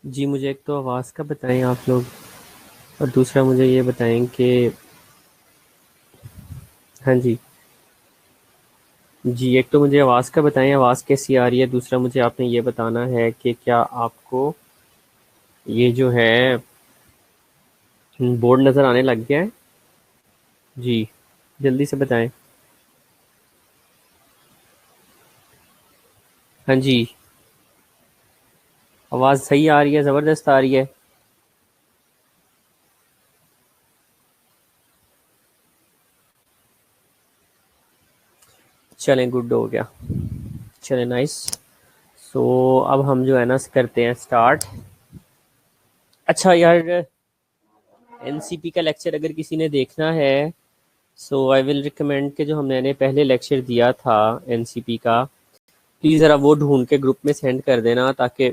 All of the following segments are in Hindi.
जी, मुझे एक तो आवाज़ का बताएँ आप लोग और दूसरा मुझे ये बताएँ कि हाँ जी। जी, एक तो मुझे आवाज़ का बताएँ आवाज़ कैसी आ रही है? दूसरा मुझे आपने ये बताना है कि क्या आपको ये जो है बोर्ड नज़र आने लग गया है? जी, जल्दी से बताएँ। हाँ जी, आवाज़ सही आ रही है, ज़बरदस्त आ रही है? चलें गुड हो गया। चलें नाइस। सो अब हम जो है ना करते हैं स्टार्ट। अच्छा यार, एनसीपी का लेक्चर अगर किसी ने देखना है सो आई विल रिकमेंड कि जो हमने पहले लेक्चर दिया था एनसीपी का, प्लीज़ ज़रा वो ढूंढ के ग्रुप में सेंड कर देना ताकि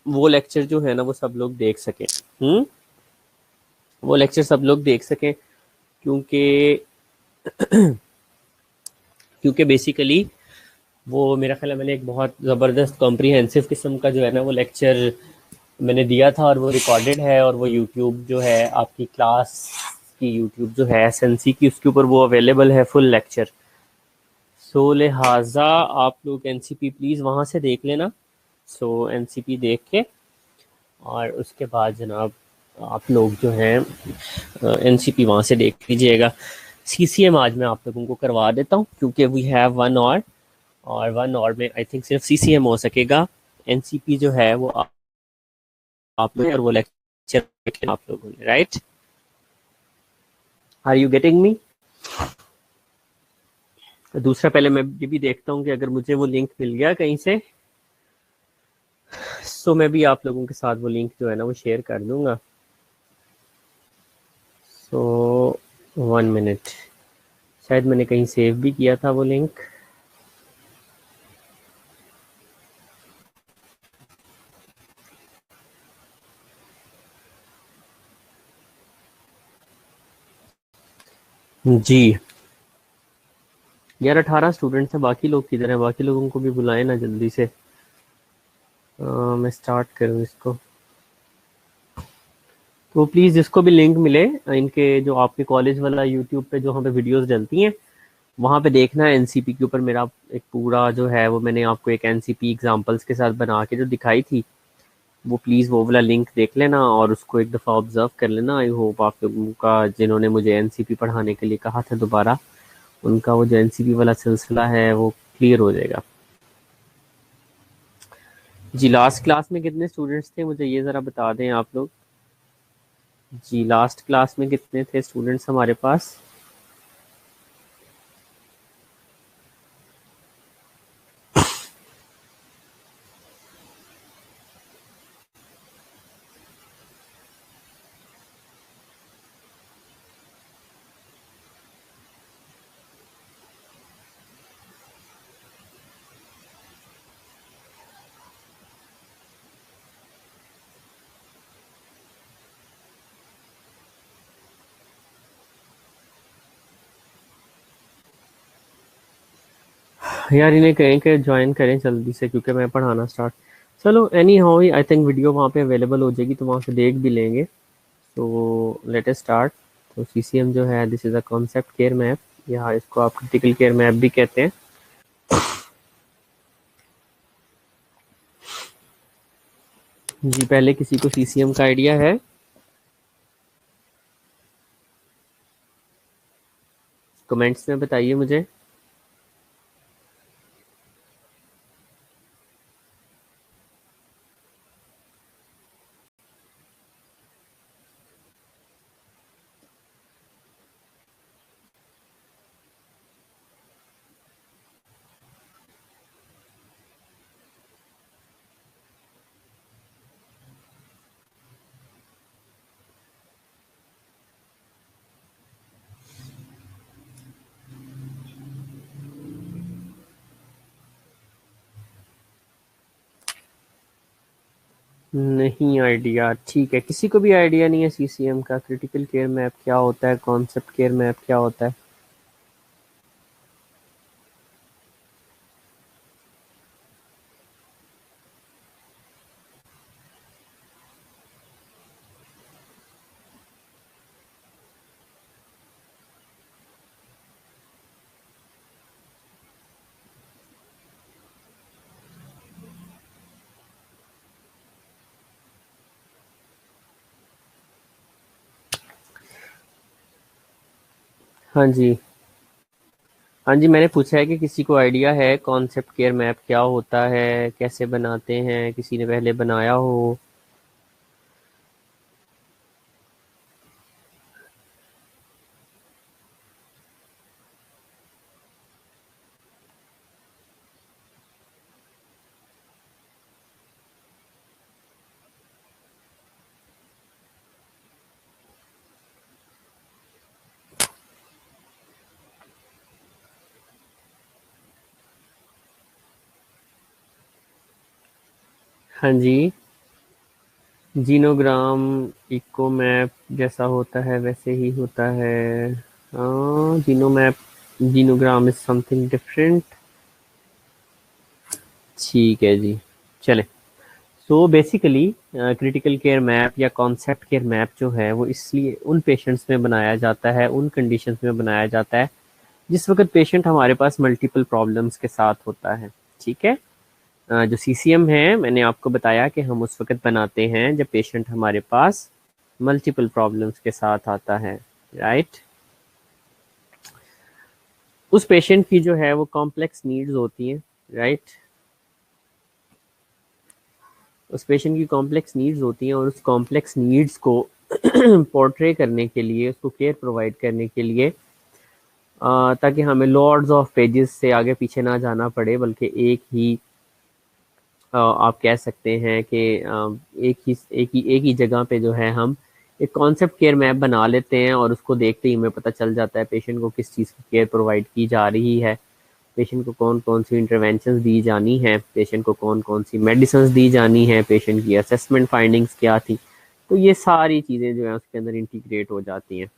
वो लेक्चर जो है ना वो सब लोग देख सकें। वो लेक्चर सब लोग देख सकें क्योंकि क्योंकि बेसिकली वो मेरा ख्याल है मैंने एक बहुत ज़बरदस्त कॉम्प्रिहेंसिव किस्म का जो है ना वो लेक्चर मैंने दिया था और वो रिकॉर्डेड है और वो यूट्यूब जो है आपकी क्लास की यूट्यूब जो है एसएनसी की उसके ऊपर वो अवेलेबल है फुल लेक्चर। सो लिहाजा आप लोग एनसीपी प्लीज़ वहाँ से देख लेना। सो एनसीपी देख के और उसके बाद जनाब आप लोग जो हैं एनसीपी वहाँ से देख लीजिएगा। सीसीएम आज मैं आप लोगों को करवा देता हूँ क्योंकि वी हैव 1 आवर और 1 आवर में आई थिंक सिर्फ सीसीएम हो सकेगा। एनसीपी जो है वो आप लोग और वो लेक्चर आप लोगों ने, right? Are you getting me? दूसरा पहले मैं ये भी देखता हूँ कि अगर मुझे वो लिंक मिल गया कहीं से सो मैं भी आप लोगों के साथ वो लिंक जो है ना वो शेयर कर दूंगा। सो 1 मिनट, शायद मैंने कहीं सेव भी किया था वो लिंक। जी यार 18 स्टूडेंट्स हैं, बाकी लोग किधर हैं? बाकी लोगों को भी बुलाए ना जल्दी से। मैं स्टार्ट करूँ इसको तो प्लीज़ जिसको भी लिंक मिले इनके जो आपके कॉलेज वाला यूट्यूब पे जो हमें वीडियोस डलती हैं वहाँ पे देखना है एनसीपी के ऊपर मेरा एक पूरा जो है वो मैंने आपको एक एनसीपी एग्जांपल्स के साथ बना के जो दिखाई थी वो प्लीज़ वो वाला लिंक देख लेना और उसको एक दफ़ा ऑब्जर्व कर लेना। आई होप आप लोगों का जिन्होंने मुझे एनसीपी पढ़ाने के लिए कहा था दोबारा उनका वो जो एनसीपी वाला सिलसिला है वो क्लियर हो जाएगा। जी लास्ट क्लास में कितने स्टूडेंट्स थे मुझे ये ज़रा बता दें आप लोग। जी लास्ट क्लास में कितने थे स्टूडेंट्स हमारे पास? यार इन्हें कहें कि ज्वाइन करें जल्दी से क्योंकि मैं पढ़ाना स्टार्ट। चलो any how I think video वहाँ पे अवेलेबल हो जाएगी तो वहाँ से देख भी लेंगे। तो लेट अस स्टार्ट। तो सीसीएम जो है this is a concept care map या इसको आप क्रिटिकल केयर मैप भी कहते हैं। जी पहले किसी को सीसीएम का आइडिया है? कमेंट्स में बताइए मुझे। नहीं आइडिया, ठीक है, किसी को भी आइडिया नहीं है सीसीएम का क्रिटिकल केयर मैप क्या होता है, कॉन्सेप्ट केयर मैप क्या होता है? हाँ जी। हाँ जी, मैंने पूछा है कि किसी को आइडिया है कॉन्सेप्ट केयर मैप क्या होता है, कैसे बनाते हैं, किसी ने पहले बनाया हो? हाँ जी। जीनोग्राम इको मैप जैसा होता है वैसे ही होता है। हाँ, जीनो मैप, जीनोग्राम इज समथिंग डिफरेंट। ठीक है जी, चले। So basically critical care map या कॉन्सेप्ट केयर मैप जो है वो इसलिए उन पेशेंट्स में बनाया जाता है, उन कंडीशंस में बनाया जाता है जिस वक्त पेशेंट हमारे पास मल्टीपल प्रॉब्लम्स के साथ होता है। ठीक है। जो सीसीएम है, मैंने आपको बताया कि हम उस वक्त बनाते हैं जब पेशेंट हमारे पास मल्टीपल प्रॉब्लम्स के साथ आता है। राइट। उस पेशेंट की जो है वो कॉम्प्लेक्स नीड्स होती हैं। राइट। उस पेशेंट की कॉम्प्लेक्स नीड्स होती हैं और उस कॉम्प्लेक्स नीड्स को पोर्ट्रे करने के लिए, उसको केयर प्रोवाइड करने के लिए, ताकि हमें लॉर्ड्स ऑफ पेजेस से आगे पीछे ना जाना पड़े, बल्कि आप कह सकते हैं कि एक ही जगह पे जो है हम एक कॉन्सेप्ट केयर मैप बना लेते हैं और उसको देखते ही हमें पता चल जाता है पेशेंट को किस चीज़ की केयर प्रोवाइड की जा रही है, पेशेंट को कौन कौन सी इंटरवेंशन दी जानी है, पेशेंट को कौन कौन सी मेडिसिन दी जानी है, पेशेंट की असेसमेंट फाइंडिंग्स क्या थी। तो ये सारी चीज़ें जो है उसके अंदर इंटीग्रेट हो जाती हैं।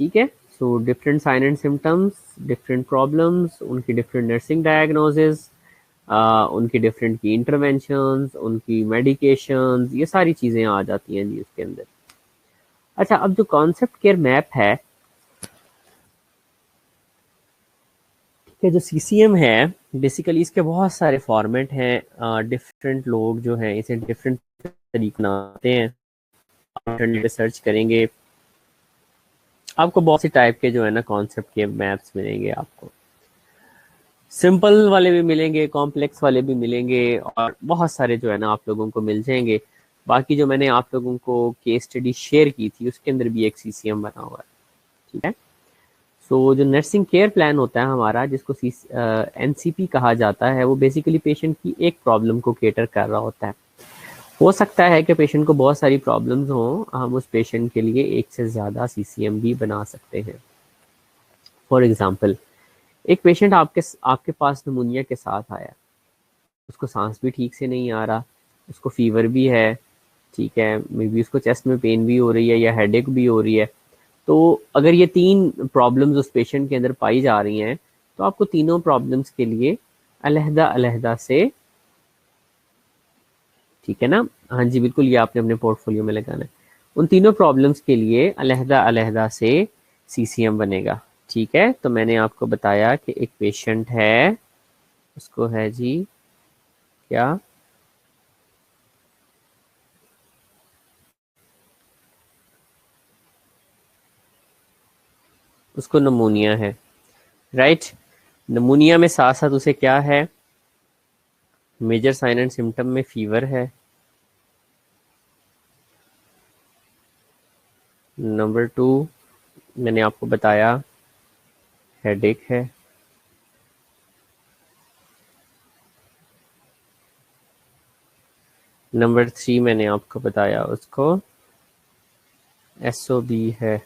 ठीक है। So different sign and symptoms, different problems, उनकी डिफरेंट नर्सिंग डायग्नोसिस, उनकी डिफरेंट की इंटरवेंशंस, उनकी मेडिकेशंस, ये सारी चीज़ें आ जाती हैं जी उसके अंदर। अच्छा, अब जो कॉन्सेप्ट केयर मैप है, कि जो सीसीएम है, बेसिकली इसके बहुत सारे फॉर्मेट हैं। डिफरेंट लोग जो हैं इसे डिफरेंट तरीके बनाते हैं। आप इंटरनेट पे सर्च करेंगे, आपको बहुत सी टाइप के जो है ना कॉन्सेप्ट के मैप्स मिलेंगे। आपको सिंपल वाले भी मिलेंगे, कॉम्प्लेक्स वाले भी मिलेंगे, और बहुत सारे जो है ना आप लोगों को मिल जाएंगे। बाकी जो मैंने आप लोगों को केस स्टडी शेयर की थी उसके अंदर भी एक सीसीएम बना हुआ है। ठीक है। सो जो नर्सिंग केयर प्लान होता है हमारा, जिसको एनसीपी कहा जाता है, वो बेसिकली पेशेंट की एक प्रॉब्लम को केटर कर रहा होता है। हो सकता है कि पेशेंट को बहुत सारी प्रॉब्लम्स हों, हम उस पेशेंट के लिए एक से ज़्यादा सीसीएम भी बना सकते हैं। फॉर एग्जांपल, एक पेशेंट आपके आपके पास नमूनिया के साथ आया, उसको सांस भी ठीक से नहीं आ रहा, उसको फीवर भी है, ठीक है, मे बी उसको चेस्ट में पेन भी हो रही है या हेडेक भी हो रही है। तो अगर ये तीन प्रॉब्लम्स उस पेशेंट के अंदर पाई जा रही हैं, तो आपको तीनों प्रॉब्लम्स के लिए अलहदा अलहदा से, ठीक है ना, हाँ जी बिल्कुल, ये आपने अपने पोर्टफोलियो में लगाना है। उन तीनों प्रॉब्लम्स के लिए अलहदा अलहदा से सीसीएम बनेगा। ठीक है। तो मैंने आपको बताया कि एक पेशेंट है, उसको है जी क्या, उसको नमूनिया है। राइट। नमूनिया में साथ साथ उसे क्या है, मेजर साइन एंड सिम्टम में फीवर है। नंबर टू, मैंने आपको बताया हेडेक है। नंबर थ्री, मैंने आपको बताया उसको एसओबी है।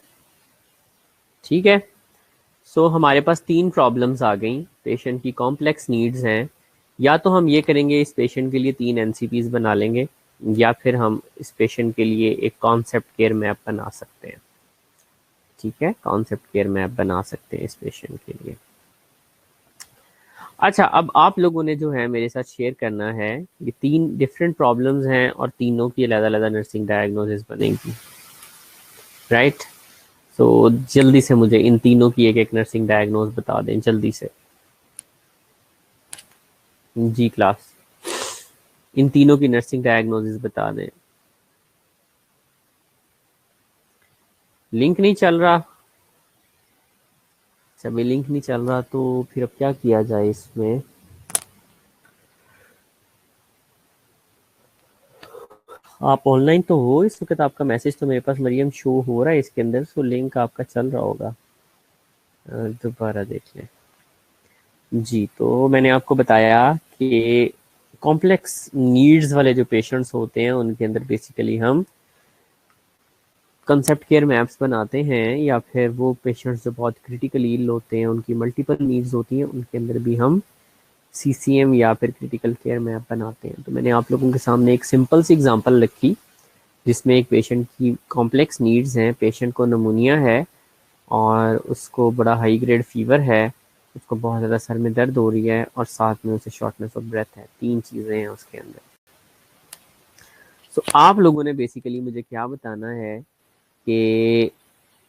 ठीक है। सो हमारे पास तीन प्रॉब्लम्स आ गई, पेशेंट की कॉम्प्लेक्स नीड्स हैं। या तो हम ये करेंगे, इस पेशेंट के लिए तीन एनसीपीज बना लेंगे, या फिर हम इस पेशेंट के लिए एक कॉन्सेप्ट केयर मैप बना सकते हैं। ठीक है, कॉन्सेप्ट केयर मैप बना सकते हैं इस पेशेंट के लिए। अच्छा, अब आप लोगों ने जो है मेरे साथ शेयर करना है, ये तीन डिफरेंट प्रॉब्लम्स हैं और तीनों की अलग अलग नर्सिंग डायग्नोसिस बनेगी। राइट। तो जल्दी से मुझे इन तीनों की एक एक नर्सिंग डायग्नोस बता दें जल्दी से। जी क्लास, इन तीनों की नर्सिंग डायग्नोसिस बता दें। लिंक नहीं चल रहा। अच्छा, अभी लिंक नहीं चल रहा तो फिर अब क्या किया जाए इसमें? आप ऑनलाइन तो हो इस वक्त, आपका मैसेज तो मेरे पास मरियम शो हो रहा है इसके अंदर, तो लिंक आपका चल रहा होगा। दोबारा देख लें। जी, तो मैंने आपको बताया कि कॉम्प्लेक्स नीड्स वाले जो पेशेंट्स होते हैं उनके अंदर बेसिकली हम कंसेप्ट केयर मैप्स बनाते हैं, या फिर वो पेशेंट्स जो बहुत क्रिटिकली इल होते हैं, उनकी मल्टीपल नीड्स होती हैं, उनके अंदर भी हम सीसीएम या फिर क्रिटिकल केयर मैप बनाते हैं। तो मैंने आप लोगों के सामने एक सिंपल सी एग्जांपल रखी जिसमें एक पेशेंट की कॉम्प्लेक्स नीड्स हैं। पेशेंट को नमूनिया है और उसको बड़ा हाई ग्रेड फीवर है, उसको बहुत ज़्यादा सर में दर्द हो रही है और साथ में उसे शॉर्टनेस ऑफ ब्रेथ है। 3 चीज़ें हैं उसके अंदर। तो आप लोगों ने बेसिकली मुझे क्या बताना है कि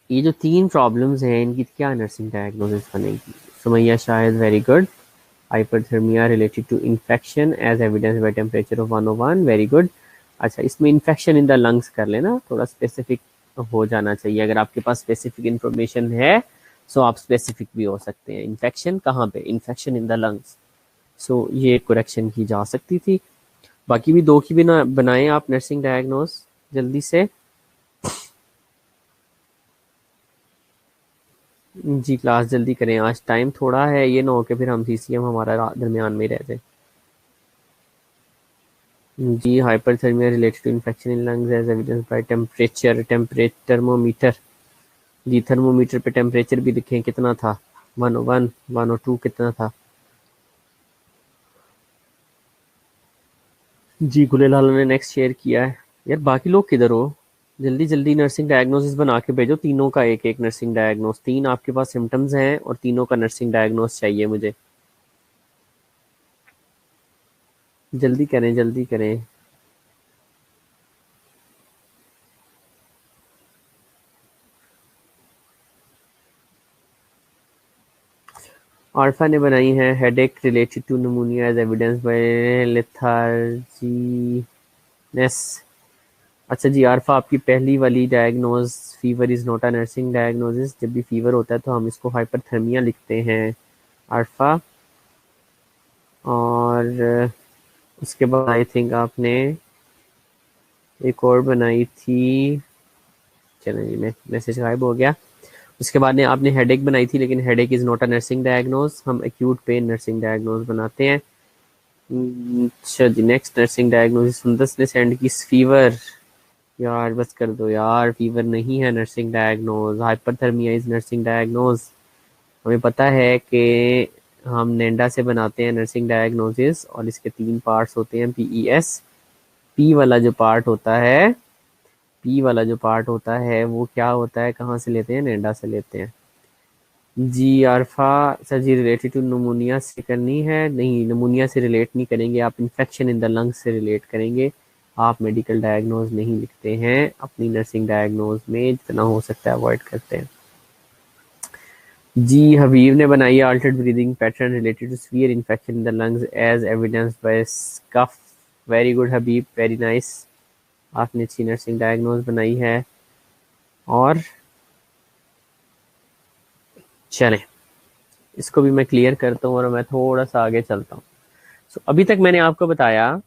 ये जो 3 प्रॉब्लम्स हैं इनकी क्या नर्सिंग डायग्नोसिस बनेगी। Sumaiya Shahid, very good. Hyperthermia related to infection as evidence by temperature of 101, very good. अच्छा, इसमें इन्फेक्शन इन द लंग्स कर लेना, थोड़ा स्पेसिफिक हो जाना चाहिए। अगर आपके पास स्पेसिफिक इन्फॉर्मेशन है सो आप स्पेसिफिक भी हो सकते हैं। इन्फेक्शन कहाँ पे? Infection in the lungs. So ये करेक्शन की जा सकती थी। बाकी भी 2 की भी ना बनाएं आप नर्सिंग डायग्नोस जल्दी से। जी, क्लास जल्दी करें, आज टाइम थोड़ा है, ये ना हो के फिर हम सीसीएम हमारा दरमियान में रह जाए। जी, hyperthermia related to infection in lungs as evidence by temperature, thermometer. जी, थर्मोमीटर पे टेम्परेचर भी दिखें कितना था, 101, 102 कितना था। जी, गुलेलाल ने नेक्स्ट शेयर किया है। यार बाकी लोग किधर हो? जल्दी जल्दी नर्सिंग डायग्नोसिस बना के भेजो, तीनों का एक एक नर्सिंग डायग्नोस। 3 आपके पास सिम्टम्स हैं और तीनों का नर्सिंग डायग्नोस चाहिए मुझे। जल्दी करें, जल्दी करें। आल्फा ने बनाई है headache related to pneumonia as evidence by letharginess. अच्छा जी, आल्फा आपकी पहली वाली diagnose, fever is not a nursing diagnosis. जब भी फीवर होता है तो हम इसको हाइपरथर्मिया लिखते हैं, आल्फा। और उसके बाद आई थिंक आपने एक और बनाई थी, चलें जी, मैसेज गायब हो गया। उसके बाद ने आपने हेडेक बनाई थी, लेकिन headache is not a nursing diagnose. हम एक्यूट पेन नर्सिंग डायग्नोज बनाते हैं। अच्छा जी, नेक्स्ट नर्सिंग डायग्नोसिस सुंदर ने सेंड की फीवर। यार बस कर दो यार, फीवर नहीं है nursing diagnose, hyperthermia is nursing diagnose. हमें पता है कि हम नेंडा से बनाते हैं नर्सिंग डायग्नोसिस और इसके 3 पार्ट्स होते हैं, पीईएस। पी वाला जो पार्ट होता है, पी वाला जो पार्ट होता है वो क्या होता है, कहाँ से लेते हैं? नेंडा से लेते हैं। जी, Alpha sir ji related to pneumonia से करनी है? नहीं, नमूनिया से रिलेट नहीं करेंगे आप, इन्फेक्शन इन द लंग्स से रिलेट करेंगे। आप मेडिकल डायग्नोज नहीं लिखते हैं अपनी नर्सिंग डायग्नोज में, जितना हो सकता है अवॉइड करते हैं। जी, हबीब ने बनाई है altered breathing pattern related to severe infection in the lungs as evidence by cough. Very good Habib, very nice. आपने अच्छी नर्सिंग डायग्नोज बनाई है। और चलें, इसको भी मैं क्लियर करता हूँ और मैं थोड़ा सा आगे चलता हूँ। So, अभी तक मैंने आपको बताया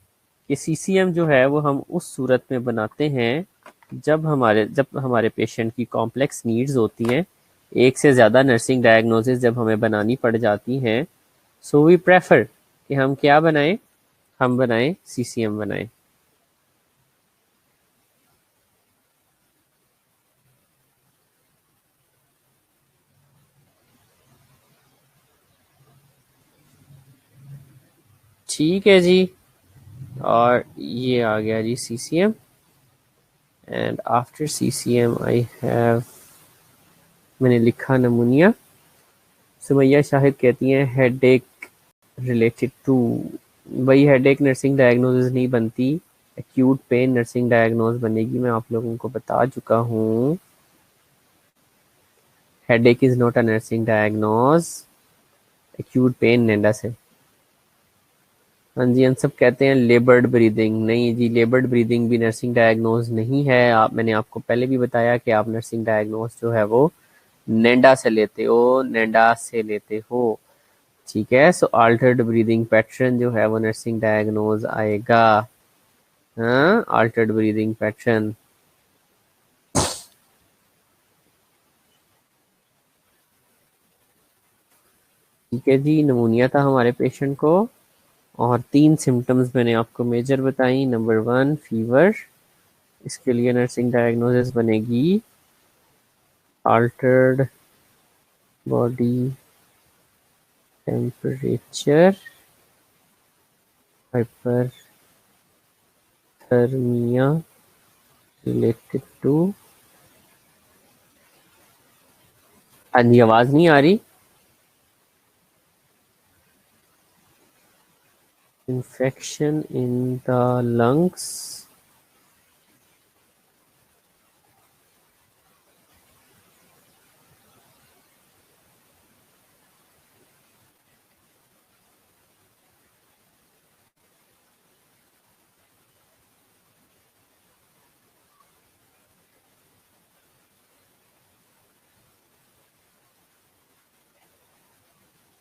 कि सीसीएम जो है वो हम उस सूरत में बनाते हैं जब हमारे पेशेंट की कॉम्प्लेक्स नीड्स होती हैं, एक से ज़्यादा नर्सिंग डायग्नोसिस जब हमें बनानी पड़ जाती हैं। सो वी प्रेफर कि हम क्या बनाएं, हम बनाएं सीसीएम बनाएं। ठीक है जी, और ये आ गया जी CCM. And after CCM I have, मैंने लिखा नमूनिया। सुमैया शाहिद कहती हैं हेडेक रिलेटेड टू, वही हेडेक नर्सिंग डायग्नोसिस नहीं बनती, एक्यूट पेन नर्सिंग डायग्नोस बनेगी। मैं आप लोगों को बता चुका हूँ, headache is not a nursing diagnose, acute pain नेंडा से। हाँ जी, हम सब कहते हैं लेबर्ड ब्रीदिंग। नहीं जी, लेबर्ड ब्रीदिंग भी नर्सिंग डायग्नोज नहीं है। मैंने आपको पहले भी बताया कि आप नर्सिंग डायग्नोज जो है वो नेंडा से लेते हो, नेंडा से लेते हो। ठीक है, सो अल्टर्ड ब्रीदिंग पैटर्न जो है वो नर्सिंग डायग्नोज आएगा। हाँ, अल्टर्ड ब्रीदिंग पैटर्न। ठीक है जी, नमूनिया था हमारे पेशेंट को और 3 सिम्टम्स मैंने आपको मेजर बताई। नंबर 1 फीवर, इसके लिए नर्सिंग डायग्नोसिस बनेगी altered body temperature, hyperthermia related to. हाँ जी, आवाज नहीं आ रही। Infection in the lungs,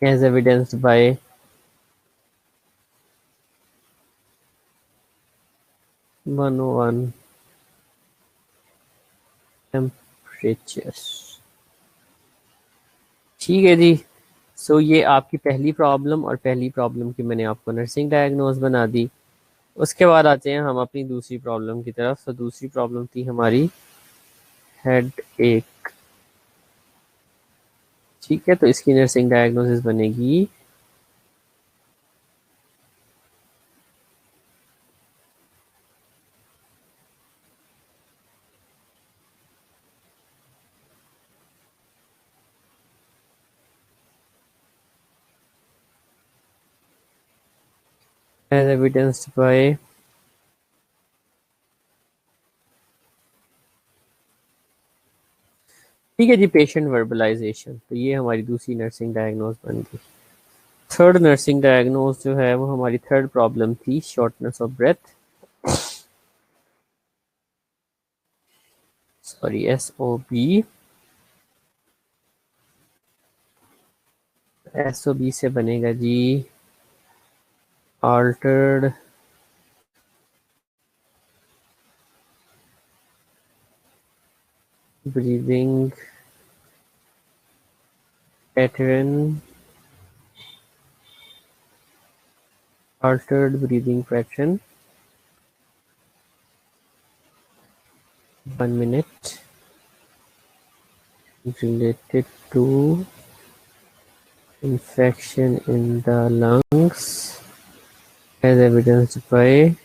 as evidenced by 101 temperature. ठीक है जी, सो ये आपकी पहली प्रॉब्लम, और पहली प्रॉब्लम की मैंने आपको नर्सिंग डायग्नोज बना दी। उसके बाद आते हैं हम अपनी दूसरी प्रॉब्लम की तरफ। तो दूसरी प्रॉब्लम थी हमारी हेड एक। ठीक है, तो इसकी नर्सिंग डायग्नोसिस बनेगी as evidenced by ठीक है जी, पेशेंट वर्बलाइजेशन। तो ये हमारी दूसरी नर्सिंग डायग्नोज बन गई। थर्ड नर्सिंग डायग्नोज जो है वो हमारी थर्ड प्रॉब्लम थी shortness of breath. Sorry, SOB। SOB से बनेगा जी altered breathing pattern, altered breathing pattern, 1 minute, related to infection in the lungs as evidenced by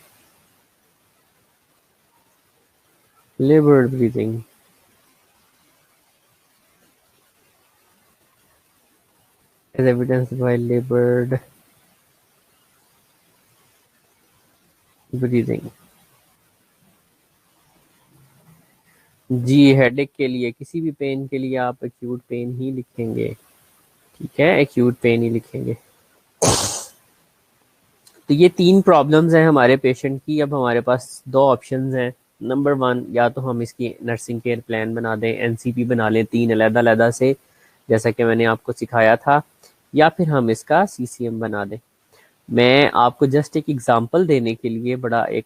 labored breathing. As evidenced by labored breathing. जी, हेडेक के लिए, किसी भी पेन के लिए आप एक्यूट पेन ही लिखेंगे। ठीक है, एक्यूट पेन ही लिखेंगे। तो ये 3 प्रॉब्लम्स हैं हमारे पेशेंट की। अब हमारे पास 2 ऑप्शंस हैं। नंबर 1, या तो हम इसकी नर्सिंग केयर प्लान बना दें, NCP बना लें 3 अलग-अलग से, जैसा कि मैंने आपको सिखाया था, या फिर हम इसका CCM बना दें। मैं आपको जस्ट एक एग्जांपल देने के लिए बड़ा एक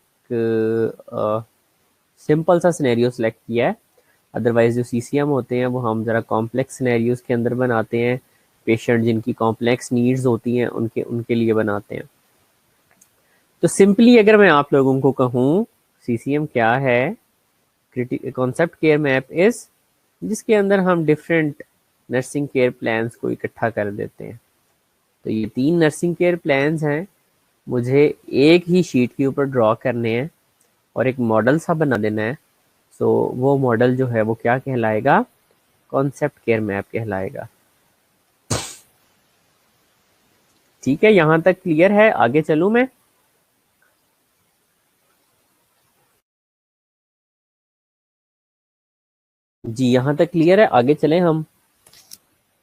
सिंपल सा सिनेरियो सेलेक्ट किया है। अदरवाइज जो CCM होते हैं वो हम ज़रा कॉम्प्लेक्स सिनेरियोज के अंदर बनाते हैं। पेशेंट जिनकी कॉम्प्लेक्स नीड्स होती हैं उनके उनके लिए बनाते हैं। तो सिंपली अगर मैं आप लोगों को कहूँ CCM क्या है, कॉन्सेप्ट केयर मैप इज, जिसके अंदर हम डिफरेंट नर्सिंग केयर प्लान्स को इकट्ठा कर देते हैं। तो ये 3 नर्सिंग केयर प्लान्स हैं, मुझे एक ही शीट के ऊपर ड्रॉ करने हैं और एक मॉडल सा बना देना है। सो वो मॉडल जो है वो क्या कहलाएगा, कॉन्सेप्ट केयर मैप कहलाएगा। ठीक है, यहां तक क्लियर है? आगे चलूं मैं? जी, यहां तक क्लियर है, आगे चलें हम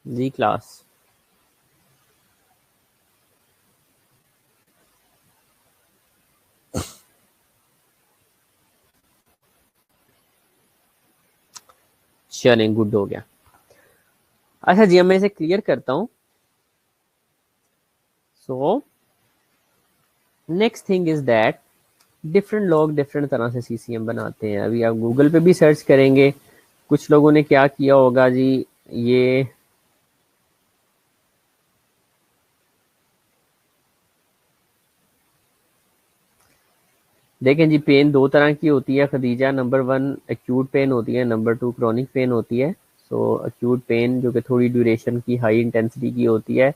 जी क्लास। चलें, गुड हो गया। अच्छा जी, अब मैं इसे क्लियर करता हूँ। So next thing is that different लोग डिफरेंट तरह से सीसीएम बनाते हैं। अभी आप गूगल पे भी सर्च करेंगे, कुछ लोगों ने क्या किया होगा जी, ये देखें जी, पेन दो तरह की होती है खदीजा। नंबर 1 एक्यूट पेन होती है, नंबर 2 क्रॉनिक पेन होती है। सो एक्यूट पेन जो कि थोड़ी ड्यूरेशन की, हाई इंटेंसिटी की होती है,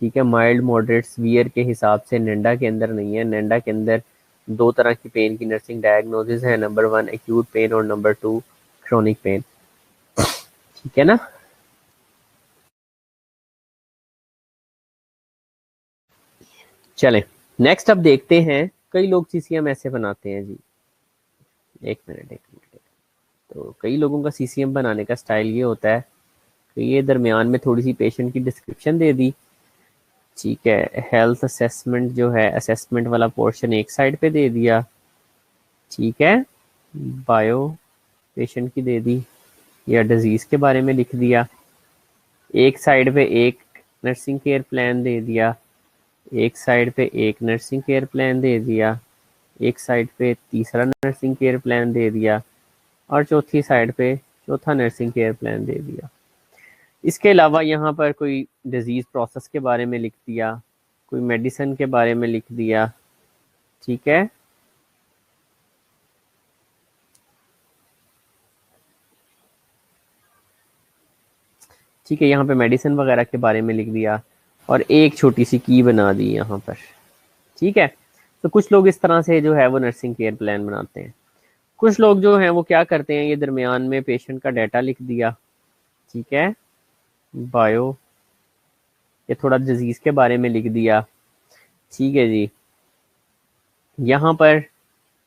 ठीक है, माइल्ड मॉडरेट सीवियर के हिसाब से नेंडा के अंदर नहीं है। नेंडा के अंदर दो तरह की पेन की नर्सिंग डायग्नोसिस है, नंबर 1 एक्यूट पेन और नंबर 2 क्रॉनिक पेन, ठीक है ना। चलें नेक्स्ट अब देखते हैं, कई लोग सीसीएम ऐसे बनाते हैं जी। एक मिनट। तो कई लोगों का सीसीएम बनाने का स्टाइल ये होता है कि ये दरमियान में थोड़ी सी पेशेंट की डिस्क्रिप्शन दे दी, ठीक है, हेल्थ असेसमेंट जो है, असेसमेंट वाला पोर्शन एक साइड पे दे दिया, ठीक है, बायो पेशेंट की दे दी या डिजीज के बारे में लिख दिया। एक साइड पे एक नर्सिंग केयर प्लान दे दिया, एक साइड पे एक नर्सिंग केयर प्लान दे दिया, एक साइड पे तीसरा नर्सिंग केयर प्लान दे दिया, और चौथी साइड पे चौथा नर्सिंग केयर प्लान दे दिया। इसके अलावा यहाँ पर कोई डिजीज प्रोसेस के बारे में लिख दिया, कोई मेडिसिन के बारे में लिख दिया, ठीक है। ठीक है, यहाँ पे मेडिसिन वगैरह के बारे में लिख दिया और एक छोटी सी की बना दी यहाँ पर, ठीक है। तो कुछ लोग इस तरह से जो है वो नर्सिंग केयर प्लान बनाते हैं। कुछ लोग जो हैं वो क्या करते हैं, ये दरमियान में पेशेंट का डाटा लिख दिया, ठीक है, बायो, ये थोड़ा डिजीज के बारे में लिख दिया, ठीक है जी। यहाँ पर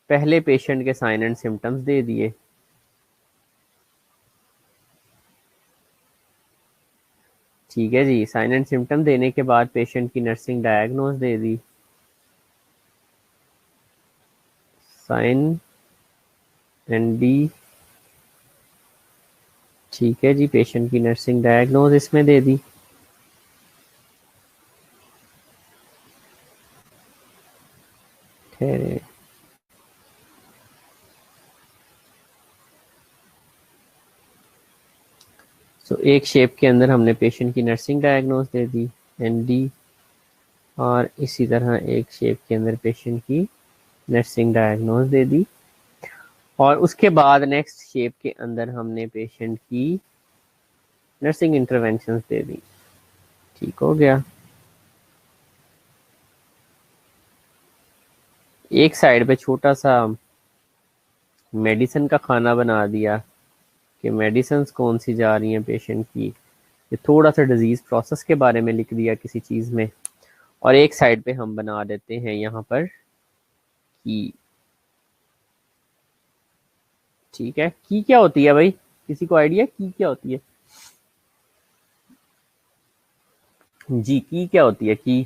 पहले पेशेंट के साइन एंड सिम्टम्स दे दिए, ठीक है जी। साइन एंड सिम्टम देने के बाद पेशेंट की नर्सिंग डायग्नोज दे दी, साइन एंड डी, ठीक है जी, पेशेंट की नर्सिंग डायग्नोज इसमें दे दी। ठहरे, सो एक शेप के अंदर हमने पेशेंट की नर्सिंग डायग्नोज दे दी, एन डी, और इसी तरह एक शेप के अंदर पेशेंट की नर्सिंग डायग्नोज दे दी, और उसके बाद नेक्स्ट शेप के अंदर हमने पेशेंट की नर्सिंग इंटरवेंशंस दे दी, ठीक हो गया। एक साइड पे छोटा सा मेडिसिन का खाना बना दिया कि मेडिसिन कौन सी जा रही हैं पेशेंट की, ये थोड़ा सा डिजीज प्रोसेस के बारे में लिख दिया किसी चीज में, और एक साइड पे हम बना देते हैं यहाँ पर की, ठीक है। की क्या होती है भाई, किसी को आइडिया की क्या होती है जी, की क्या होती है की?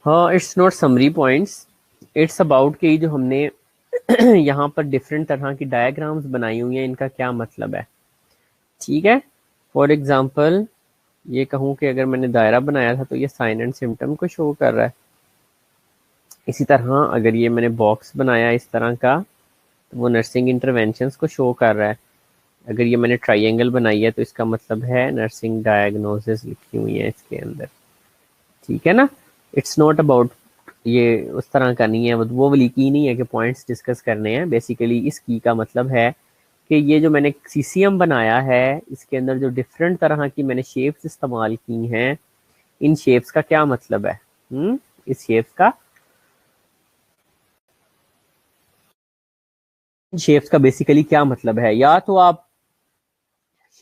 हाँ, it's not summary points, it's about कि जो हमने यहाँ पर डिफरेंट तरह की डायग्राम्स बनाई हुई हैं, इनका क्या मतलब है, ठीक है। फॉर एग्जांपल ये कहूँ कि अगर मैंने दायरा बनाया था तो ये साइन एंड सिम्टम को शो कर रहा है। इसी तरह अगर ये मैंने बॉक्स बनाया इस तरह का तो वो नर्सिंग इंटरवेंशंस को शो कर रहा है। अगर ये मैंने ट्राइंगल बनाई है तो इसका मतलब है नर्सिंग डायग्नोसिस लिखी हुई है इसके अंदर, ठीक है ना। इट्स नॉट अबाउट, ये उस तरह का नहीं है, वो वाली की नहीं है कि पॉइंट्स डिस्कस करने हैं। बेसिकली इस की का मतलब है कि ये जो मैंने सीसीएम बनाया है इसके अंदर जो डिफरेंट तरह की मैंने शेप्स इस्तेमाल की हैं, इन शेप्स का क्या मतलब है, इस शेप्स का बेसिकली क्या मतलब है। या तो आप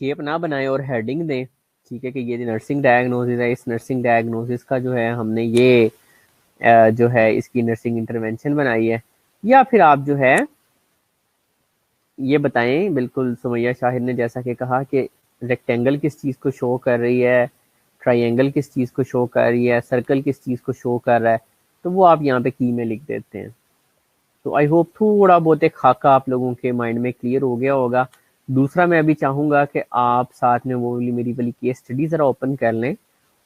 शेप ना बनाएं और हेडिंग दें, ठीक है, कि ये नर्सिंग डायग्नोसिस है, इस नर्सिंग डायग्नोसिस का जो है हमने ये जो है इसकी नर्सिंग इंटरवेंशन बनाई है, या फिर आप जो है ये बताएं। बिल्कुल सुमैया शाहिद ने जैसा कि कहा कि रेक्टेंगल किस चीज़ को शो कर रही है, ट्रायंगल किस चीज़ को शो कर रही है, सर्कल किस चीज़ को शो कर रहा है, तो वो आप यहाँ पे की में लिख देते हैं। तो आई होप थोड़ा बहुत एक खाका आप लोगों के माइंड में क्लियर हो गया होगा। दूसरा मैं अभी चाहूँगा कि आप साथ में वो वाली मेरी वाली केस स्टडी ज़रा ओपन कर लें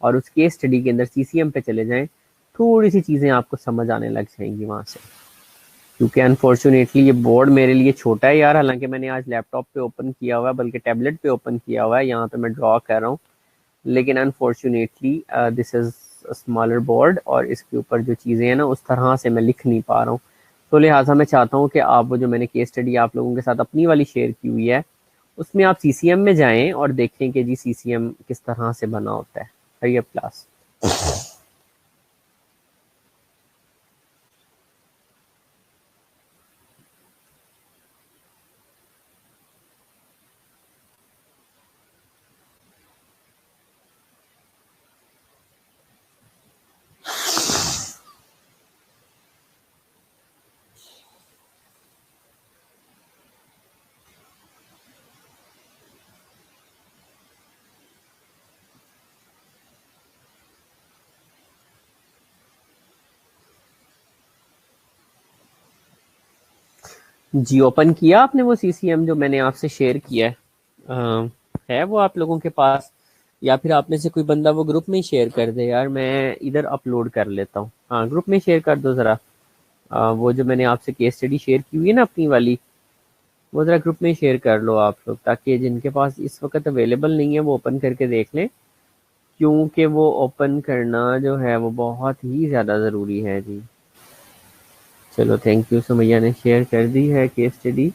और उस केस स्टडी के अंदर सीसीएम पे चले जाएं। थोड़ी सी चीज़ें आपको समझ आने लग जाएंगी वहाँ से, क्योंकि अनफॉर्चुनेटली ये बोर्ड मेरे लिए छोटा है यार। हालांकि मैंने आज लैपटॉप पे ओपन किया हुआ है, बल्कि टैबलेट पे ओपन किया हुआ है, यहाँ पे मैं ड्रॉ कर रहा हूँ, लेकिन unfortunately this is smaller board और इसके ऊपर जो चीज़ें हैं ना उस तरह से मैं लिख नहीं पा रहा हूँ। तो लिहाजा मैं चाहता हूँ कि आप वो जो मैंने केस स्टडी आप लोगों के साथ अपनी वाली शेयर की हुई है उसमें आप सीसीएम में जाएं और देखें कि जी सीसीएम किस तरह से बना होता है। Hurry up class. जी ओपन किया आपने वो सीसीएम जो मैंने आपसे शेयर किया है? है वो आप लोगों के पास, या फिर आप में से कोई बंदा वो ग्रुप में ही शेयर कर दे यार, मैं इधर अपलोड कर लेता हूँ। हाँ ग्रुप में शेयर कर दो ज़रा। वो जो मैंने आपसे केस स्टडी शेयर की हुई है ना अपनी वाली, वो ज़रा ग्रुप में शेयर कर लो आप लोग, ताकि जिनके पास इस वक्त अवेलेबल नहीं है वो ओपन करके देख लें, क्योंकि वो ओपन करना जो है वो बहुत ही ज़्यादा ज़रूरी है जी। चलो थैंक यू, सुमैया ने शेयर कर दी है केस स्टडी।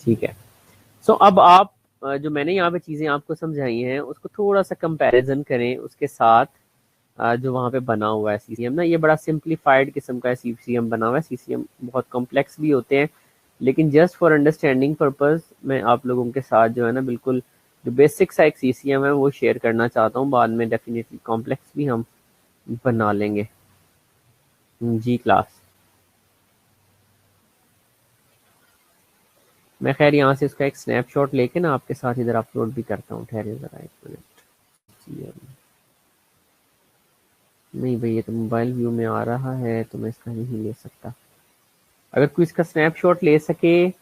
ठीक है। सो अब आप जो मैंने यहाँ पे चीज़ें आपको समझाई हैं उसको थोड़ा सा कंपैरिजन करें उसके साथ जो वहाँ पे बना हुआ है सीसीएम ना। ये बड़ा सिंप्लीफाइड किस्म का सीसीएम बना हुआ है। सीसीएम बहुत कॉम्प्लेक्स भी होते हैं, लेकिन जस्ट फॉर अंडरस्टैंडिंग पर्पस मैं आप लोगों के साथ जो है ना बिल्कुल जो बेसिक सा एक सीसीएम है वो शेयर करना चाहता हूँ। बाद में डेफिनेटली कॉम्प्लेक्स भी हम बना लेंगे। जी क्लास। मैं खैर यहाँ से इसका एक स्नैपशॉट लेके ना आपके साथ इधर अपलोड भी करता हूँ। ठहरे ज़रा एक मिनट। जी नहीं भाई, ये तो मोबाइल व्यू में आ रहा है तो मैं इसका नहीं ले सकता। अगर कोई इसका स्नैपशॉट ले सके तो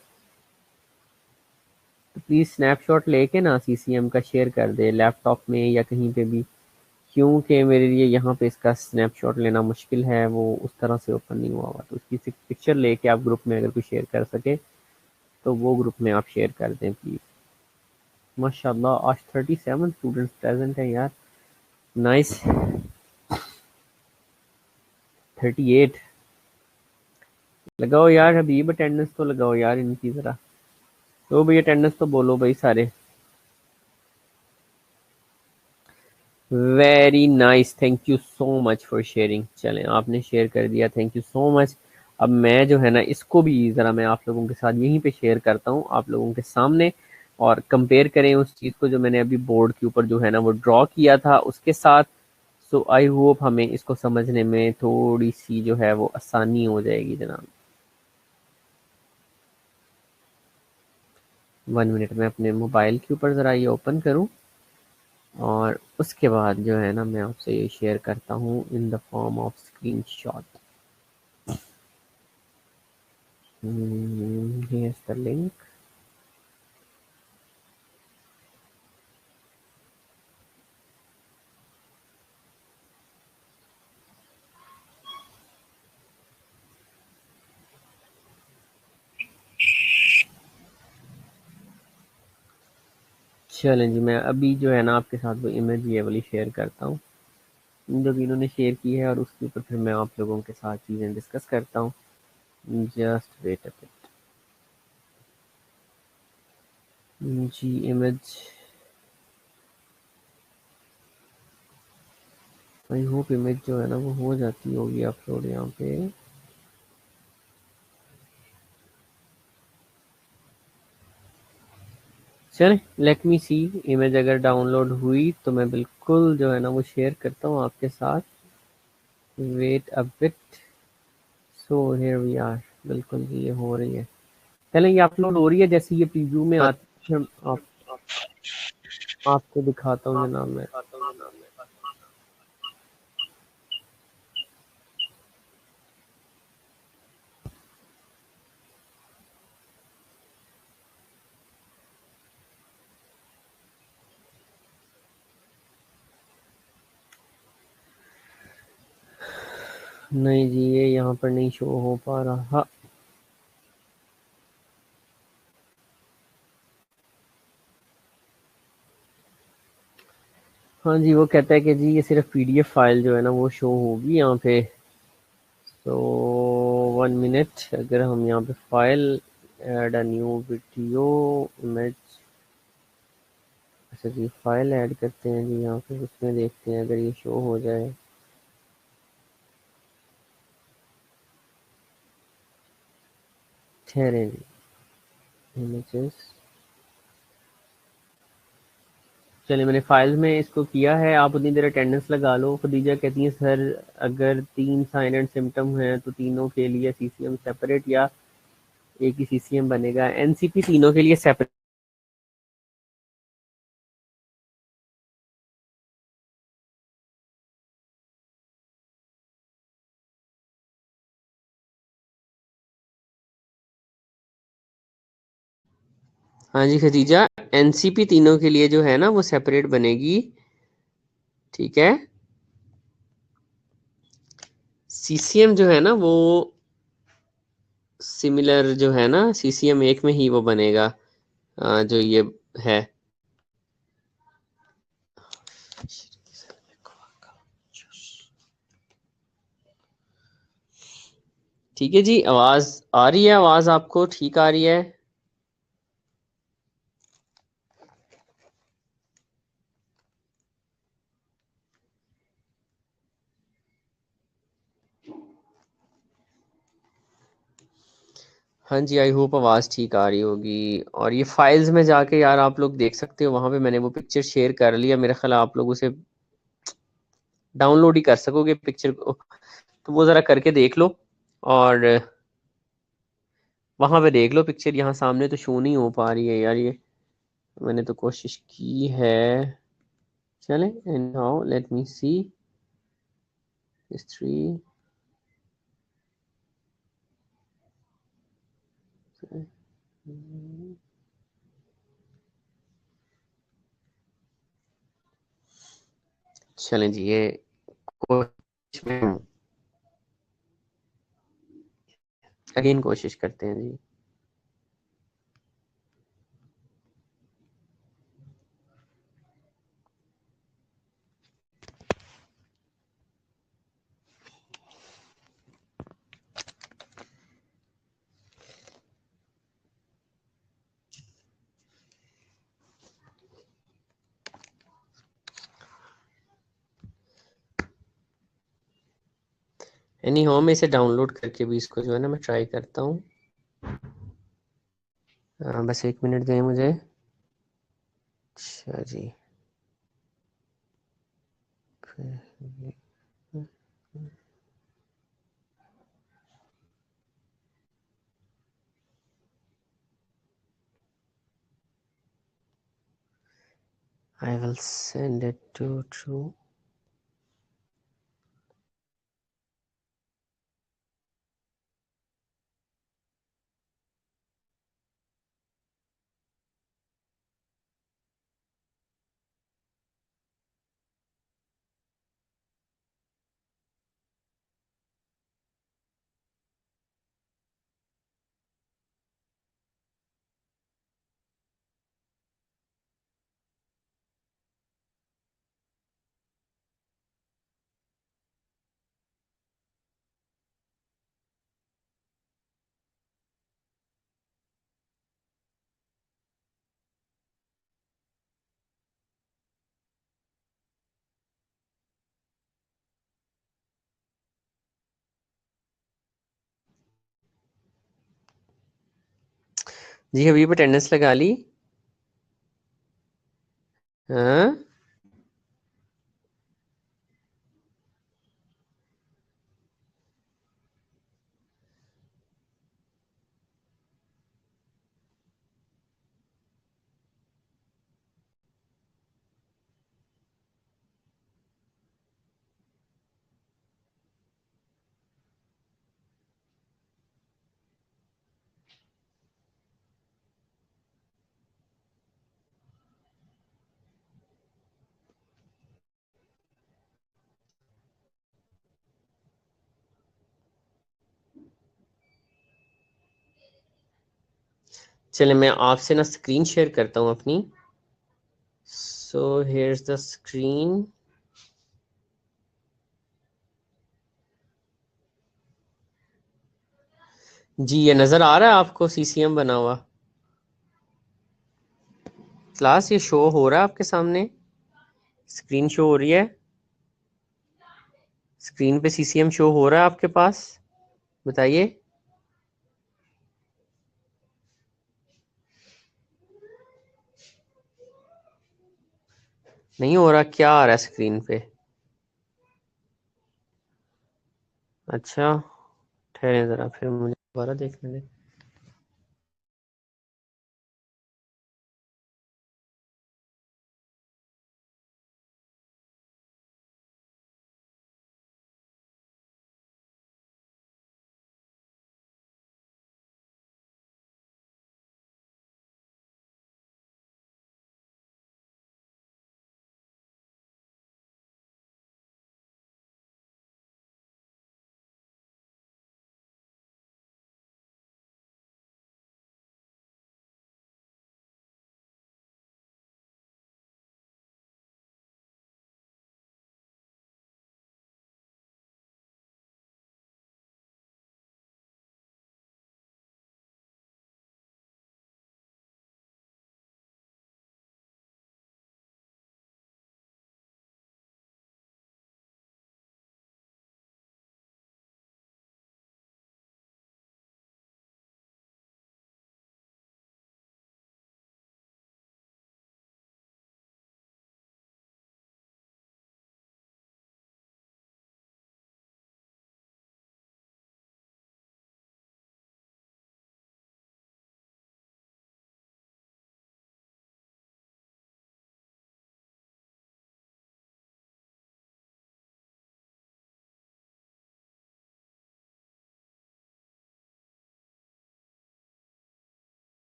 प्लीज़ स्नैपशॉट लेके ना सीसीएम का शेयर कर दे लैपटॉप में या कहीं पे भी, क्योंकि मेरे लिए यहाँ पे इसका स्नैपशॉट लेना मुश्किल है, वो उस तरह से ओपन नहीं हुआ हुआ। तो उसकी पिक्चर लेके आप ग्रुप में अगर कोई शेयर कर सके तो वो ग्रुप में आप शेयर कर दें प्लीज़। माशाल्लाह आज 37 स्टूडेंट्स प्रेजेंट हैं यार। नाइस। 38 लगाओ यार हबीब, अटेंडेंस तो लगाओ यार इनकी ज़रा। तो भाई अटेंडेंस तो बोलो भाई सारे। Very nice, thank you so much for sharing. चलें आपने शेयर कर दिया, थैंक यू सो मच। अब मैं जो है ना इसको भी ज़रा मैं आप लोगों के साथ यहीं पे शेयर करता हूँ आप लोगों के सामने, और कंपेयर करें उस चीज़ को जो मैंने अभी बोर्ड के ऊपर जो है ना वो ड्रॉ किया था उसके साथ। सो आई होप हमें इसको समझने में थोड़ी सी जो है वो आसानी हो जाएगी जनाब। 1 मिनट में अपने मोबाइल के ऊपर ज़रा ये ओपन करूँ और उसके बाद जो है ना मैं आपसे ये शेयर करता हूँ in the form of screenshot. here's the link। चलें जी, मैं अभी जो है ना आपके साथ वो इमेज ये वाली शेयर करता हूँ जो भी इन्होंने शेयर की है, और उसके ऊपर फिर मैं आप लोगों के साथ चीज़ें डिस्कस करता हूँ। Just wait a bit. जी इमेज, आई होप इमेज जो है ना वो हो जाती होगी अपलोड यहाँ पे। चलें लेट मी सी, इमेज अगर डाउनलोड हुई तो मैं बिल्कुल जो है ना वो शेयर करता हूँ आपके साथ। Wait a bit. So here we are. बिल्कुल जी, ये हो रही है। चलें, ये अपलोड हो रही है। जैसे ये प्रीव्यू में आती है, आपको दिखाता हूँ जनाब मैं। नहीं जी, ये यहाँ पर नहीं शो हो पा रहा। हाँ जी, वो कहता है कि जी ये सिर्फ पीडीएफ फाइल जो है ना वो शो होगी यहाँ पे। तो 1 मिनट, अगर हम यहाँ पे file add a new video image. अच्छा जी, फाइल ऐड करते हैं जी यहाँ पे, उसमें देखते हैं अगर ये शो हो जाए। ठहरे जी, इमेजेस। चलिए, मैंने फाइल में इसको किया है। आप उतनी देर अटेंडेंस लगा लो। खदीजा कहती है सर, अगर 3 साइन एंड सिम्टम हैं तो तीनों के लिए सीसीएम सेपरेट या एक ही सीसीएम बनेगा? एनसीपी तीनों के लिए सेपरेट। हाँ जी खदीजा, एनसीपी तीनों के लिए जो है ना वो सेपरेट बनेगी, ठीक है। सीसीएम जो है ना वो सिमिलर जो है ना, सीसीएम एक में ही वो बनेगा, जो ये है। ठीक है जी, आवाज आ रही है? आवाज आपको ठीक आ रही है? हाँ जी, आई होप आवाज़ ठीक आ रही होगी। और ये फाइल्स में जाके यार आप लोग देख सकते हो, वहां पे मैंने वो पिक्चर शेयर कर लिया। मेरा ख्याल आप लोग उसे डाउनलोड ही कर सकोगे पिक्चर को, तो वो ज़रा करके देख लो। और वहां पे देख लो पिक्चर, यहाँ सामने तो शो नहीं हो पा रही है यार ये। मैंने तो कोशिश की है। चले, नाउ लेट मी सी हिस्ट्री। चलें जी, ये कोशिश में अगेन कोशिश करते हैं जी। एनी हाउ, मैं इसे डाउनलोड करके भी इसको जो है ना मैं ट्राई करता हूँ। बस 1 मिनट दें मुझे। अच्छा जी, I will send it to true. जी, अभी अटेंडेंस लगा ली? हाँ, चले मैं आपसे ना स्क्रीन शेयर करता हूँ अपनी। So here's the screen. जी ये नज़र आ रहा है आपको सीसीएम बना हुआ? क्लास ये शो हो रहा है आपके सामने? स्क्रीन शो हो रही है? स्क्रीन पे सीसीएम शो हो रहा है आपके पास? बताइए। नहीं हो रहा? क्या आ रहा है स्क्रीन पे? अच्छा, ठहरे जरा फिर मुझे दोबारा देखने दें।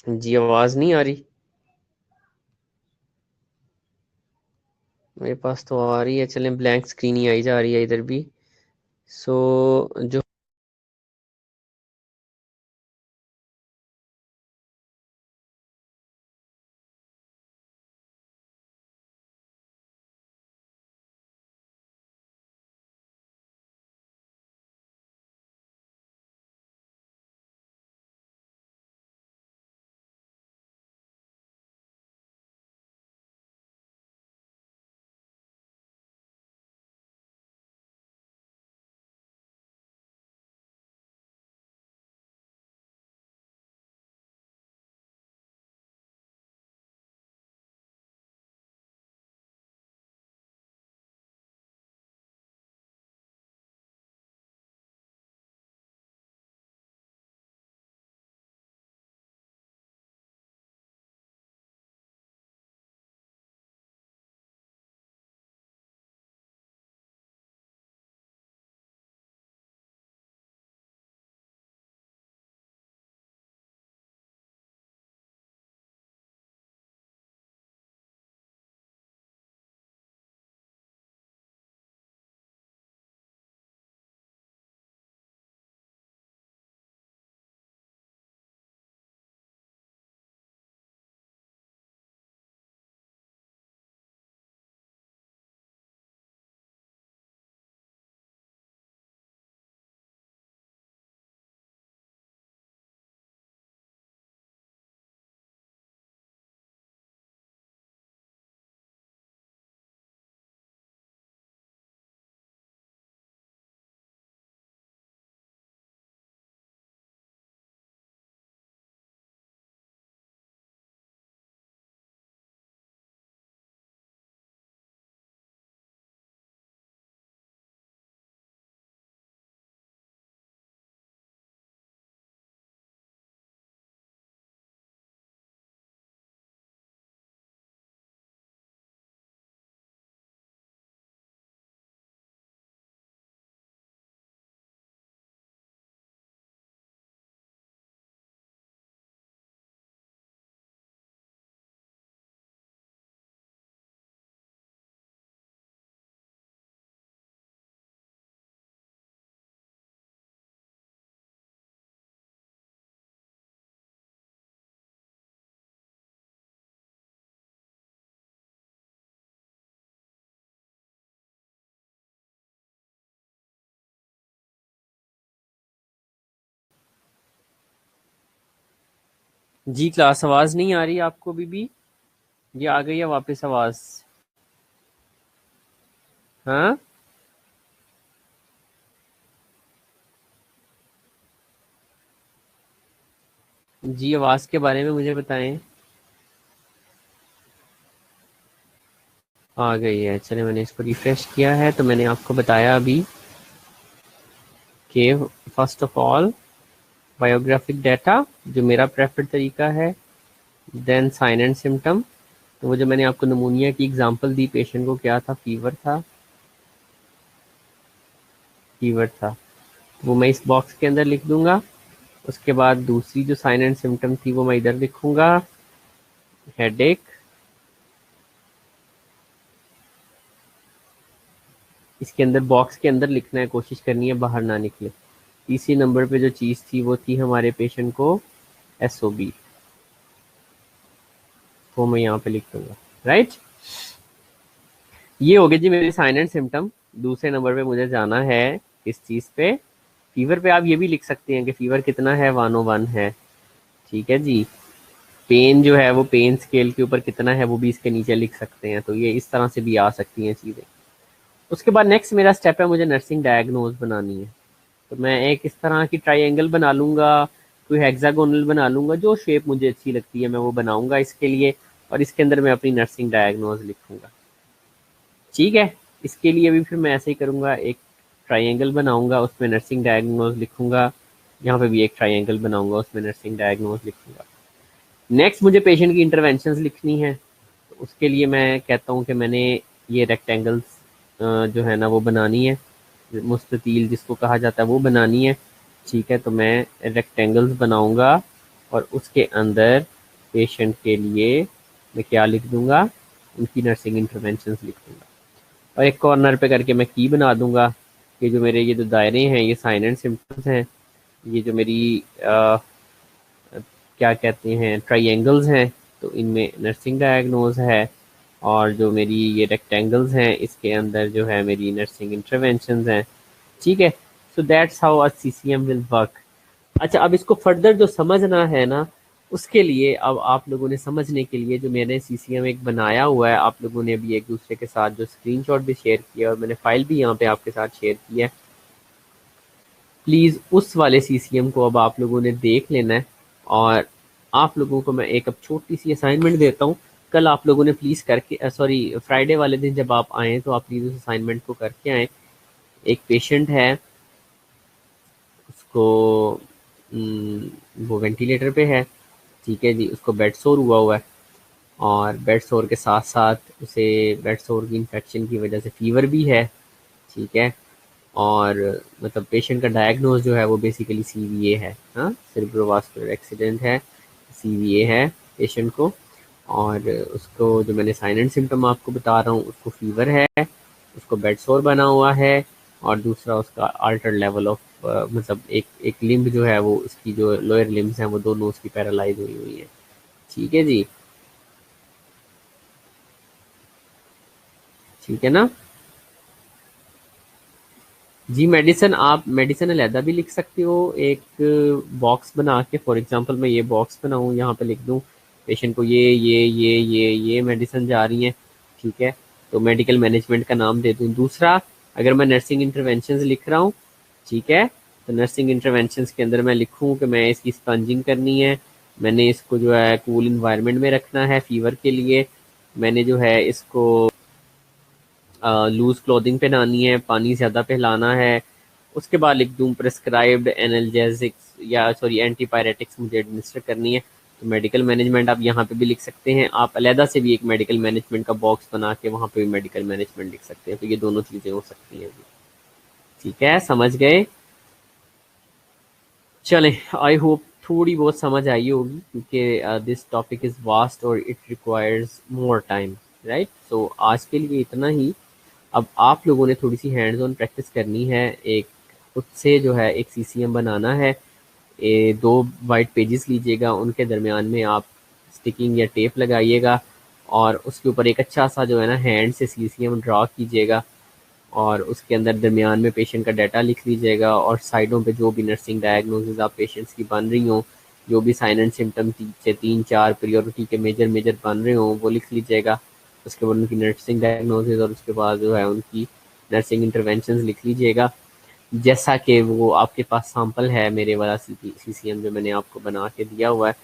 जी आवाज नहीं आ रही? मेरे पास तो आ रही है। चलें, ब्लैंक स्क्रीन ही आई जा रही है इधर भी। सो जो जी क्लास, आवाज नहीं आ रही आपको बीबी? ये आ गई है वापस आवाज? हाँ जी, आवाज के बारे में मुझे बताएं। आ गई है, चले मैंने इसको रिफ्रेश किया है तो मैंने आपको बताया अभी कि first of all biographic data जो मेरा प्रेफर्ड तरीका है, देन साइन एंड सिम्टम। तो वो जो मैंने आपको नमूनिया की एग्जांपल दी, पेशेंट को क्या था, फीवर था, फीवर था, वो मैं इस बॉक्स के अंदर लिख दूंगा। उसके बाद दूसरी जो साइन एंड सिम्टम थी वो मैं इधर लिखूंगा, हेडेक। इसके अंदर बॉक्स के अंदर लिखना है, कोशिश करनी है बाहर ना निकले। तीसरी नंबर पे जो चीज़ थी वो थी हमारे पेशेंट को एसओबी, वो मैं यहाँ पे लिख दूंगा। राइट, ये हो गया जी मेरे साइन एंड सिम्टम। दूसरे नंबर पे मुझे जाना है इस चीज़ पे, फीवर पे। आप ये भी लिख सकते हैं कि फीवर कितना है, 101 है। ठीक है जी। पेन जो है वो पेन स्केल के ऊपर कितना है वो भी इसके नीचे लिख सकते हैं। तो ये इस तरह से भी आ सकती हैं चीज़ें। उसके बाद नेक्स्ट मेरा स्टेप है, मुझे नर्सिंग डायग्नोज बनानी है। तो मैं एक इस तरह की ट्रायंगल बना लूँगा, कोई हेक्सागोनल बना लूँगा, जो शेप मुझे अच्छी लगती है मैं वो बनाऊँगा इसके लिए, और इसके अंदर मैं अपनी नर्सिंग डायग्नोज लिखूँगा। ठीक है, इसके लिए भी फिर मैं ऐसे ही करूँगा, एक ट्रायंगल बनाऊँगा उसमें नर्सिंग डायग्नोज लिखूँगा, यहाँ पे भी एक ट्रायंगल बनाऊँगा उसमें नर्सिंग डायग्नोज लिखूँगा। नेक्स्ट मुझे पेशेंट की इंटरवेंशंस लिखनी है। तो उसके लिए मैं कहता हूँ कि मैंने ये रेक्टेंगल्स जो है ना वो बनानी है, मुस्ततील जिसको कहा जाता है वो बनानी है। ठीक है, तो मैं रेक्टेंगल्स बनाऊंगा और उसके अंदर पेशेंट के लिए मैं क्या लिख दूंगा, उनकी नर्सिंग इंटरवेंशंस लिख दूंगा। और एक कॉर्नर पे करके मैं की बना दूंगा कि जो मेरे ये जो दायरे हैं ये साइन एंड सिम्टम्स हैं, ये जो मेरी क्या कहते हैं ट्रायंगल्स हैं, तो इनमें नर्सिंग डायग्नोज है। और जो मेरी ये रेक्टेंगल्स हैं इसके अंदर जो है मेरी नर्सिंग इंटरवेंशंस हैं। ठीक है, so that's how a CCM will work. अच्छा, अब इसको फर्दर जो समझना है ना, उसके लिए अब आप लोगों ने समझने के लिए जो मैंने सीसीएम एक बनाया हुआ है, आप लोगों ने भी एक दूसरे के साथ जो स्क्रीनशॉट भी शेयर किया और मैंने फाइल भी यहाँ पे आपके साथ शेयर की है, प्लीज़ उस वाले सीसीएम को अब आप लोगों ने देख लेना है। और आप लोगों को मैं एक अब छोटी सी असाइनमेंट देता हूँ, कल आप लोगों ने प्लीज़ करके, सॉरी फ्राइडे वाले दिन जब आप आएँ तो आप प्लीज़ उस असाइनमेंट को करके आएँ। एक पेशेंट है, उसको वो वेंटिलेटर पे है। ठीक है जी, उसको बेड सोर हुआ है, और बेड सोर के साथ साथ उसे बेड सोर की इन्फेक्शन की वजह से फीवर भी है। ठीक है, और मतलब पेशेंट का डायग्नोज जो है वो बेसिकली सीवीए है, हाँ, सेरेब्रोवास्कुलर एक्सीडेंट है, सीवीए है पेशेंट को। और उसको जो मैंने साइन एंड सिम्टम आपको बता रहा हूँ, उसको फीवर है, उसको बेड सोर बना हुआ है, और दूसरा उसका अल्टर लेवल ऑफ मतलब एक लिम्ब जो है वो, उसकी जो लोअर लिम्स हैं वो दोनों उसकी पैरालाइज हुई हुई है। ठीक है जी, ठीक है ना जी। मेडिसिन, आप मेडिसिन अलहदा भी लिख सकते हो, एक बॉक्स बना के। फॉर एग्जांपल मैं ये बॉक्स बनाऊँ, यहाँ पे लिख दूँ पेशेंट को ये मेडिसिन जा रही हैं। ठीक है, तो मेडिकल मैनेजमेंट का नाम दे दूँ। दूसरा, अगर मैं नर्सिंग इंटरवेंशंस लिख रहा हूँ, ठीक है, तो नर्सिंग इंटरवेंशंस के अंदर मैं लिखूँ कि मैं इसकी स्पंजिंग करनी है, मैंने इसको जो है कूल इन्वायरमेंट में रखना है फीवर के लिए, मैंने जो है इसको लूज क्लोथिंग पहनानी है, पानी ज़्यादा पिलाना है। उसके बाद लिख दूँ प्रिस्क्राइब्ड एनाल्जेसिक्स या सॉरी एंटीपायरेटिक्स मुझे एडमिनिस्टर करनी है। तो मेडिकल मैनेजमेंट आप यहाँ पे भी लिख सकते हैं। आप अलहदा से भी एक मेडिकल मैनेजमेंट का बॉक्स बना के वहाँ पे भी मेडिकल मैनेजमेंट लिख सकते हैं। तो ये दोनों चीज़ें हो सकती हैं। ठीक है, समझ गए? चलें, आई होप थोड़ी बहुत समझ आई होगी, क्योंकि दिस टॉपिक इज़ वास्ट और it requires more time. Right, so आज के लिए इतना ही। अब आप लोगों ने थोड़ी सी हैंड्स ऑन प्रैक्टिस करनी है, एक खुद से जो है एक सीसीएम बनाना है। दो वाइट पेजेस लीजिएगा, उनके दरमियान में आप स्टिकिंग या टेप लगाइएगा, और उसके ऊपर एक अच्छा सा जो है ना हैंड से सीसीएम ड्रा कीजिएगा, और उसके अंदर दरमियान में पेशेंट का डाटा लिख लीजिएगा, और साइडों पे जो भी नर्सिंग डायग्नोसिस आप पेशेंट्स की बन रही हों जो भी साइन एंड सिम्टम से 3-4 प्रियोरिटी के मेजर मेजर बन रहे हों वो लिख लीजिएगा। उसके बाद उनकी नर्सिंग डायग्नोसिस और उसके बाद जो है उनकी नर्सिंग इंटरवेंशन लिख लीजिएगा। जैसा कि वो आपके पास सैंपल है मेरे वाला सीसीएम जो मैंने आपको बना के दिया हुआ है,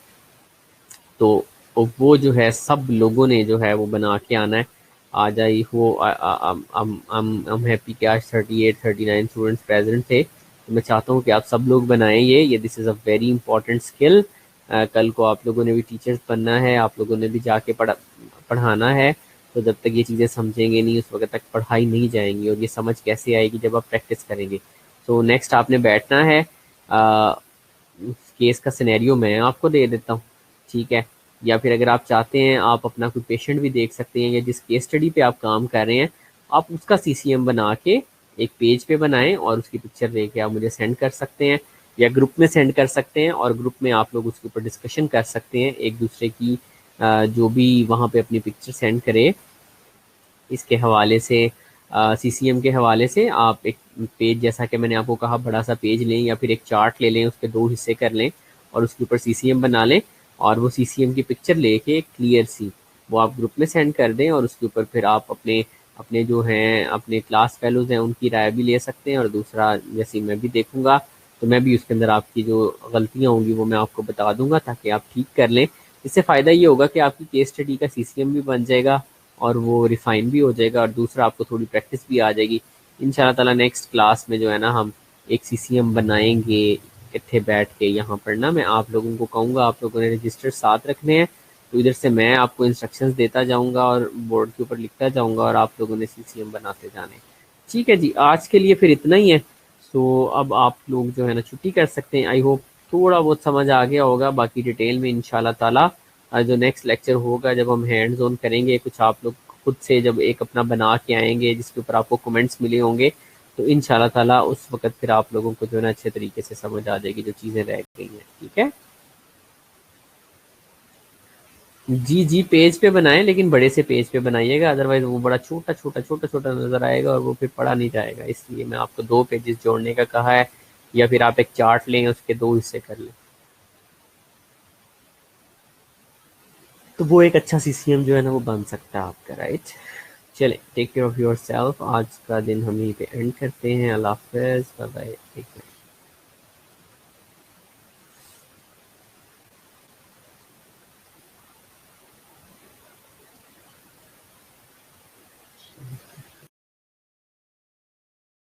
तो वो जो है सब लोगों ने जो है वो बना के आना है। आज आई हो I'm हैप्पी कि आज 38-39 स्टूडेंट्स प्रेजेंट थे, तो मैं चाहता हूँ कि आप सब लोग बनाएं ये this is a very important skill. कल को आप लोगों ने भी टीचर्स बनना है, आप लोगों ने भी जाके पढ़ाना है, तो जब तक ये चीज़ें समझेंगे नहीं उस वक्त तक पढ़ाई नहीं जाएंगी, और ये समझ कैसे आएगी जब आप प्रैक्टिस करेंगे। तो नेक्स्ट आपने बैठना है, केस का सिनेरियो मैं आपको दे देता हूँ, ठीक है, या फिर अगर आप चाहते हैं आप अपना कोई पेशेंट भी देख सकते हैं, या जिस केस स्टडी पे आप काम कर रहे हैं आप उसका सीसीएम बना के एक पेज पे बनाएं और उसकी पिक्चर लेके आप मुझे सेंड कर सकते हैं, या ग्रुप में सेंड कर सकते हैं, और ग्रुप में आप लोग उसके ऊपर डिस्कशन कर सकते हैं एक दूसरे की, जो भी वहाँ पे अपनी पिक्चर सेंड करे इसके हवाले से, सीसीएम के हवाले से आप एक पेज, जैसा कि मैंने आपको कहा, बड़ा सा पेज लें या फिर एक चार्ट ले लें, उसके 2 हिस्से कर लें और उसके ऊपर सीसीएम बना लें, और वो सीसीएम की पिक्चर लेके क्लियर सी वो आप ग्रुप में सेंड कर दें, और उसके ऊपर फिर आप अपने अपने जो हैं अपने क्लास फेलोज़ हैं उनकी राय भी ले सकते हैं, और दूसरा जैसे मैं भी देखूंगा तो मैं भी उसके अंदर आपकी जो गलतियाँ होंगी वो मैं आपको बता दूंगा ताकि आप ठीक कर लें। इससे फ़ायदा ये होगा कि आपकी केस स्टडी का सीसीएम भी बन जाएगा और वो रिफाइन भी हो जाएगा, और दूसरा आपको थोड़ी प्रैक्टिस भी आ जाएगी। इंशाल्लाह ताला नेक्स्ट क्लास में जो है ना हम एक सीसीएम बनाएंगे इकट्ठे बैठ के यहाँ पर ना। मैं आप लोगों को कहूँगा आप लोगों ने रजिस्टर साथ रखने हैं, तो इधर से मैं आपको इंस्ट्रक्शंस देता जाऊँगा और बोर्ड के ऊपर लिखता जाऊँगा और आप लोगों ने सीसीएम बनाते जाने। ठीक है जी, आज के लिए फिर इतना ही है। सो अब आप लोग जो है ना छुट्टी कर सकते हैं। आई होप थोड़ा बहुत समझ आ गया होगा, बाकी डिटेल में इंशाल्लाह ताला जो नेक्स्ट लेक्चर होगा जब हम हैंड्स ऑन करेंगे, कुछ आप लोग खुद से जब एक अपना बना के आएंगे जिसके ऊपर आपको कमेंट्स मिले होंगे, तो इंशाल्लाह ताला उस वक्त फिर आप लोगों को जो है ना अच्छे तरीके से समझ आ जाएगी जो चीज़ें रह गई हैं। ठीक है जी जी, पेज पे बनाएं लेकिन बड़े से पेज पे बनाइएगा, अदरवाइज वो बड़ा छोटा छोटा छोटा छोटा नजर आएगा और वो फिर पढ़ा नहीं जाएगा। इसलिए मैं आपको 2 पेजेस जोड़ने का कहा है, या फिर आप एक चार्ट लें उसके 2 हिस्से कर लें, तो वो एक अच्छा सीसीएम जो है ना वो बन सकता है आपका। राइट, चलें, टेक केयर ऑफ़ योरसेल्फ। आज का दिन हम यहीं पे एंड करते हैं। अल्लाह हाफ़िज़, बाय बाय, टेक केयर।